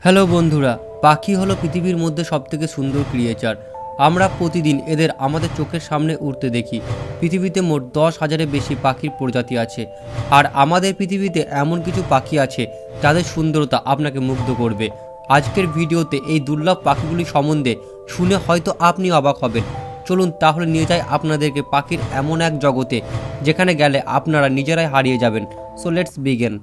Hello বন্ধুরা, পাখি হলো পৃথিবীর মধ্যে সবথেকে সুন্দর ক্রিয়েচার। আমরা প্রতিদিন এদের আমাদের চোখের সামনে উড়তে দেখি। পৃথিবীতে মোট 10,000-এর বেশি পাখির প্রজাতি আছে। আর আমাদের পৃথিবীতে এমন কিছু পাখি আছে যাদের সুন্দরতা আপনাকে মুগ্ধ করবে। আজকের ভিডিওতে এই দুর্লভ পাখিগুলি সম্বন্ধে শুনে হয়তো আপনি অবাক হবেন। চলুন তাহলে নিয়ে যাই আপনাদেরকে পাখির এমন এক জগতে যেখানে গেলে আপনারা নিজেরাই হারিয়ে যাবেন। So let's begin.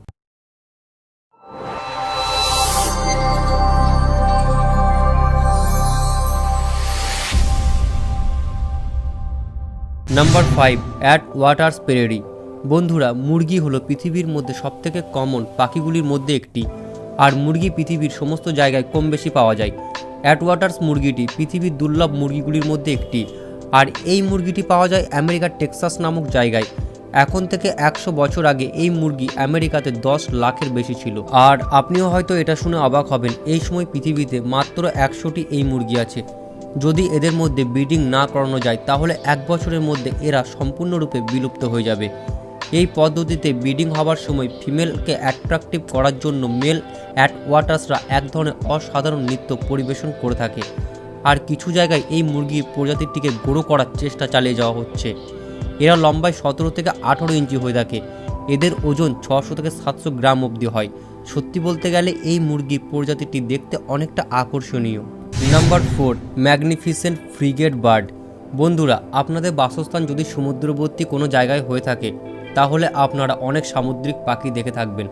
Number 5, at water স্পেরেরি। বন্ধুরা, মুরগি হলো পৃথিবীর মধ্যে সবথেকে কমন পাখিগুলির মধ্যে একটি। আর মুরগি পৃথিবীর সমস্ত জায়গায় কম বেশি পাওয়া যায়। অ্যাট ওয়াটার্স মুরগিটি পৃথিবীর দুর্লভ মুরগিগুলির মধ্যে একটি। আর এই মুরগিটি পাওয়া যায় আমেরিকার টেক্সাস নামক জায়গায়। এখন থেকে 100 বছর আগে এই মুরগি আমেরিকাতে 10 লাখের বেশি ছিল। আর আপনিও হয়তো এটা শুনে অবাক হবেন, এই সময় পৃথিবীতে মাত্র 100টি এই মুরগি আছে। যদি এদের মধ্যে ব্রিডিং না করানো যায় তাহলে 1 বছরের মধ্যে এরা সম্পূর্ণরূপে বিলুপ্ত হয়ে যাবে। এই পদ্ধতিতে ব্রিডিং হওয়ার সময় ফিমেলকে অ্যাট্রাকটিভ করার জন্য মেল অ্যাট ওয়াটার্সরা এক ধরনের অসাধারণ নৃত্য পরিবেশন করে থাকে। আর কিছু জায়গায় এই মুরগির প্রজাতিটিকে গ্রো করার চেষ্টা চালিয়ে যাওয়া হচ্ছে। এরা লম্বায় 17 থেকে 18 ইঞ্চি হয়ে থাকে। এদের ওজন 600 থেকে 700 গ্রাম অবধি হয়। সত্যি বলতে গেলে এই মুরগির প্রজাতিটি দেখতে অনেকটা আকর্ষণীয়। Number 4, magnificent frigate bird. বন্ধুরা, আপনাদের বাসস্থান যদি সমুদ্রবর্তী কোনো জায়গায় হয়ে থাকে তাহলে আপনারা অনেক সামুদ্রিক পাখি দেখে থাকবেন।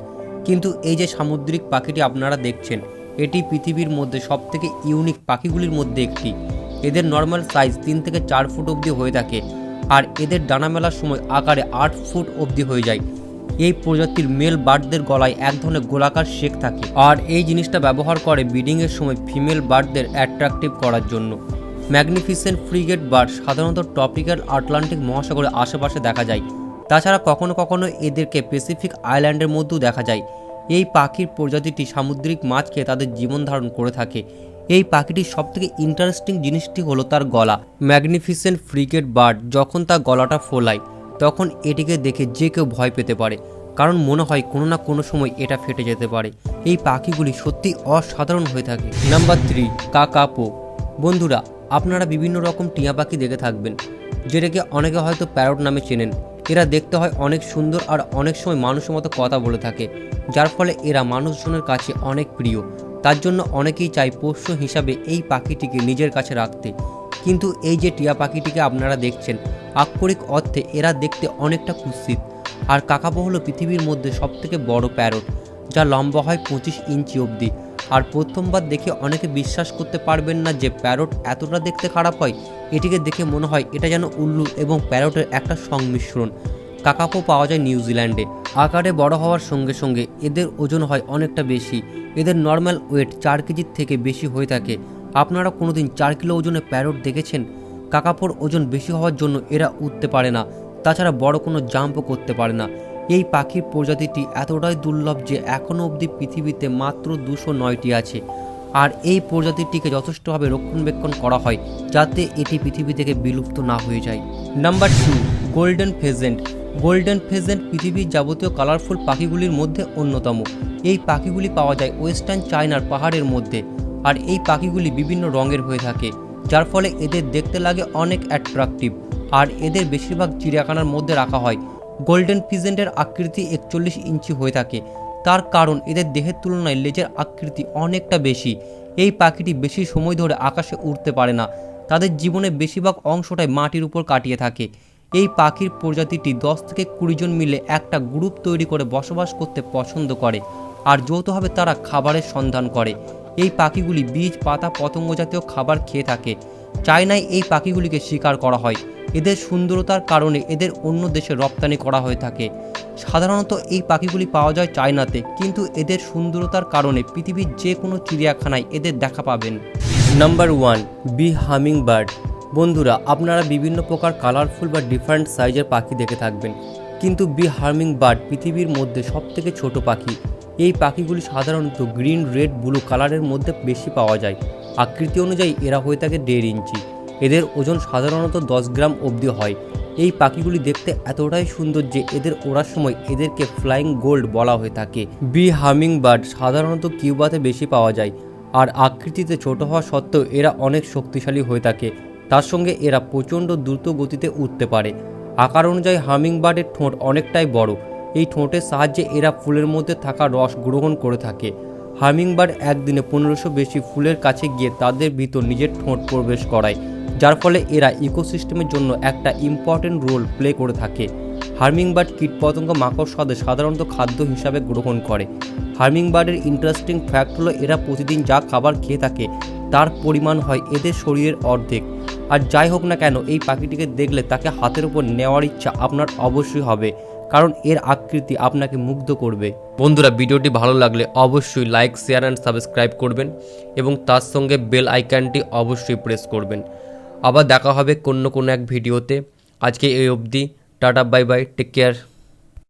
কিন্তু এই যে সামুদ্রিক পাখিটি আপনারা দেখছেন, এটি পৃথিবীর মধ্যে সবথেকে ইউনিক পাখিগুলির মধ্যে একটি। এদের নর্মাল সাইজ 3 থেকে 4 ফুট অবধি হয়ে থাকে। আর এদের ডানা মেলার সময় আকারে 8 ফুট অবধি হয়ে যায়। এই প্রজাতির মেল বার্ডদের গলায় এক ধরনের গোলাকার শেক থাকে। আর এই জিনিসটা ব্যবহার করে ব্রিডিংয়ের সময় ফিমেল বার্ডদের অ্যাট্রাকটিভ করার জন্য। ম্যাগনিফিসেন্ট ফ্রিগেট বার্ড সাধারণত ট্রপিক্যাল আটলান্টিক মহাসাগরের আশেপাশে দেখা যায়। তাছাড়া কখনো কখনো এদেরকে প্যাসিফিক আইল্যান্ডের মধ্যেও দেখা যায়। এই পাখির প্রজাতিটি সামুদ্রিক মাছ খেয়ে তাদের জীবন ধারণ করে থাকে। এই পাখিটির সবথেকে ইন্টারেস্টিং জিনিসটি হলো তার গলা। ম্যাগনিফিসেন্ট ফ্রিগেট বার্ড যখন তার গলাটা ফোলায় তখন এটিকে দেখে যে কেউ ভয় পেতে পারে, কারণ মনে হয় কোনো না কোনো সময় এটা ফেটে যেতে পারে। এই পাখিগুলি সত্যি অসাধারণ হয়ে থাকে। Number 3, kakapo. বন্ধুরা, আপনারা বিভিন্ন রকম টিয়া পাখি দেখে থাকবেন, যেটাকে অনেকে হয়তো প্যারট নামে চেনেন। এরা দেখতে হয় অনেক সুন্দর আর অনেক সময় মানুষের মতো কথা বলে থাকে, যার ফলে এরা মানুষজনের কাছে অনেক প্রিয়। তার জন্য অনেকেই চায় পোষ্য হিসাবে এই পাখিটিকে নিজের কাছে রাখতে। কিন্তু এই যে টিয়া পাখিটিকে আপনারা দেখছেন, আক্ষরিক অর্থে এরা দেখতে অনেকটা কুৎসিত। আর কাকাপো হলো পৃথিবীর মধ্যে সবথেকে বড় প্যারট, যা লম্বা হয় 25 ইঞ্চি অবধি। আর প্রথমবার দেখে অনেকে বিশ্বাস করতে পারবেন না যে প্যারট এতটা দেখতে খারাপ হয়। এটিকে দেখে মনে হয় এটা যেন উল্লু এবং প্যারটের একটা সংমিশ্রণ। কাকাপো পাওয়া যায় নিউজিল্যান্ডে। আকারে বড় হওয়ার সঙ্গে সঙ্গে এদের ওজন হয় অনেকটা বেশি। এদের নর্মাল ওয়েট 4 কেজির থেকে বেশি হয়ে থাকে। আপনারা কোনোদিন 4 কিলো ওজনের প্যারট দেখেছেন? কাকাপোর ওজন বেশি হওয়ার জন্য এরা উঠতে পারে না, তাছাড়া বড় কোনো জাম্পও করতে পারে না। এই পাখির প্রজাতিটি এতটাই দুর্লভ যে এখনও অবধি পৃথিবীতে মাত্র 209টি আছে। আর এই প্রজাতিটিকে যথেষ্টভাবে রক্ষণাবেক্ষণ করা হয় যাতে এটি পৃথিবী থেকে বিলুপ্ত না হয়ে যায়। Number 2, golden ফেজেন্ট। গোল্ডেন ফেজেন্ট পৃথিবীর যাবতীয় কালারফুল পাখিগুলির মধ্যে অন্যতম। এই পাখিগুলি পাওয়া যায় ওয়েস্টার্ন চায়নার পাহাড়ের মধ্যে। আর এই পাখিগুলি বিভিন্ন রঙের হয়ে থাকে, যার ফলে এদের দেখতে লাগে অনেক অ্যাট্রাকটিভ। আর এদের বেশিরভাগ চিড়িয়াখানার মধ্যে রাখা হয়। গোল্ডেন ফিজেন্টের আকৃতি 41 ইঞ্চি হয়ে থাকে। তার কারণ এদের দেহের তুলনায় লেজের আকৃতি অনেকটা বেশি। এই পাখিটি বেশি সময় ধরে আকাশে উড়তে পারে না। তাদের জীবনের বেশিরভাগ অংশটাই মাটির উপর কাটিয়ে থাকে। এই পাখির প্রজাতিটি 10 থেকে 20 জন মিলে একটা গ্রুপ তৈরি করে বসবাস করতে পছন্দ করে। আর যৌথভাবে তারা খাবারের সন্ধান করে। এই পাখিগুলি বীজ, পাতা, পতঙ্গ জাতীয় খাবার খেয়ে থাকে। চায়নায় এই পাখিগুলিকে শিকার করা হয়। এদের সুন্দরতার কারণে এদের অন্য দেশে রপ্তানি করা হয়ে থাকে। সাধারণত এই পাখিগুলি পাওয়া যায় চায়নাতে, কিন্তু এদের সুন্দরতার কারণে পৃথিবীর যে কোনো চিড়িয়াখানায় এদের দেখা পাবেন। Number 1, bee hummingbird. বন্ধুরা, আপনারা বিভিন্ন প্রকার কালারফুল বা ডিফারেন্ট সাইজের পাখি দেখে থাকবেন, কিন্তু বি হামিং বার্ড পৃথিবীর মধ্যে সবথেকে ছোট পাখি। এই পাখিগুলি সাধারণত গ্রিন, রেড, ব্লু কালারের মধ্যে বেশি পাওয়া যায়। আকৃতি অনুযায়ী এরা হয়ে থাকে 1.5 ইঞ্চি। এদের ওজন সাধারণত 10 গ্রাম অবধি হয়। এই পাখিগুলি দেখতে এতটাই সুন্দর যে এদের ওড়ার সময় এদেরকে ফ্লাইং গোল্ড বলা হয়ে থাকে। বি হামিং বার্ড সাধারণত কিউবাতে বেশি পাওয়া যায়, আর আকৃতিতে ছোট হওয়া সত্ত্বেও এরা অনেক শক্তিশালী হয়ে থাকে। তার সঙ্গে এরা প্রচণ্ড দ্রুত গতিতে উঠতে পারে। আকার অনুযায়ী হামিং বার্ডের ঠোঁট অনেকটাই বড়। এই ঠোঁটের সাহায্যে এরা ফুলের মধ্যে থাকা রস গ্রহণ করে থাকে। হামিংবার্ড একদিনে 1500 বেশি ফুলের কাছে গিয়ে তাদের ভিতর নিজের ঠোঁট প্রবেশ করায়, যার ফলে এরা ইকোসিস্টেমের জন্য একটা ইম্পর্টেন্ট রোল প্লে করে থাকে। হামিংবার্ড কীটপতঙ্গ মাকড়সাদের সাধারণত খাদ্য হিসাবে গ্রহণ করে। হামিংবার্ডের ইন্টারেস্টিং ফ্যাক্ট হলো এরা প্রতিদিন যা খাবার খেয়ে থাকে তার পরিমাণ হয় এদের শরীরের অর্ধেক। আর যাই হোক না কেন, এই পাখিটিকে দেখলে তাকে হাতের উপর নেওয়ার ইচ্ছা আপনার অবশ্যই হবে, কারণ এর আকৃতি আপনাকে মুগ্ধ করবে। বন্ধুরা, ভিডিওটি ভালো লাগলে অবশ্যই লাইক, শেয়ার অ্যান্ড সাবস্ক্রাইব করবেন এবং তার সঙ্গে বেল আইকনটি অবশ্যই প্রেস করবেন। আবার দেখা হবে কোনো এক ভিডিওতে। আজকে এই অবধি, ta ta, bye bye, take care.